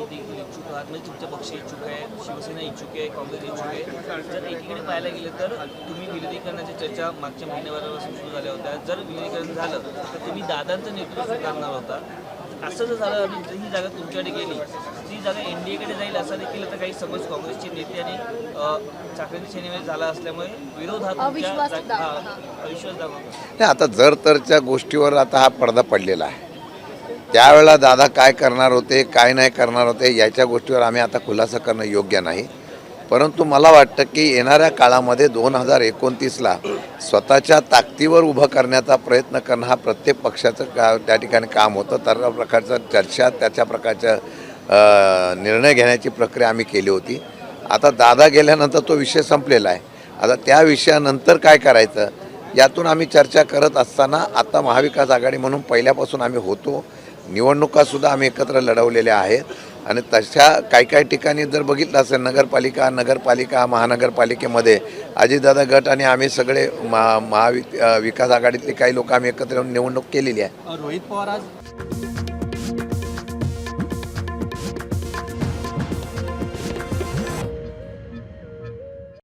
देखील इच्छुक आहात, म्हणजे तुमचा पक्ष इच्छुक आहे, शिवसेना इच्छुक आहे, काँग्रेस इच्छुक आहे. जर एकीकडे पाहायला गेलं तर तुम्ही विलिनीकरणाच्या चर्चा मागच्या महिन्याभरापासून सुरू झाल्या होत्या. जर विलिनीकरण झालं तर तुम्ही दादांचं नेतृत्व स्वीकारणार होता. असं जर झालं आणि ही जागा तुमच्याकडे गेली, ती जागा एनडीएकडे जाईल असं देखील आता काही समज काँग्रेसचे नेते आणि चाकरमानी सेनेमध्ये झाला असल्यामुळे विरोध हा अविश्वास अविश्वास दाखवतो. नाही, आता जर तरच्या गोष्टीवर आता हा पडदा पडलेला आहे. त्यावेळेला दादा काय करणार होते, काय नाही करणार होते, याच्या गोष्टीवर आम्ही आता खुलासा करणं योग्य नाही. परंतु मला वाटतं की येणाऱ्या काळामध्ये 2029ला स्वतःच्या ताकदीवर उभं करण्याचा प्रयत्न करणं हा प्रत्येक पक्षाचं त्या ठिकाणी काम होतं. तर प्रकारचं चर्चा, त्याच्या प्रकारचं निर्णय घेण्याची प्रक्रिया आम्ही केली होती. आता दादा गेल्यानंतर तो विषय संपलेला आहे. आता त्या विषयानंतर काय करायचं यातून आम्ही चर्चा करत असताना आता महाविकास आघाडी म्हणून पहिल्यापासून आम्ही होतो. निवडणुकासुद्धा आम्ही एकत्र लढवलेल्या आहेत आणि तशा काही ठिकाणी जर बघितलं असेल नगरपालिका महानगरपालिकेमध्ये अजितदादा गट आणि आम्ही सगळे विकास आघाडीतले काही लोक आम्ही एकत्र येऊन निवडणूक केलेली आहे. रोहित पवार आज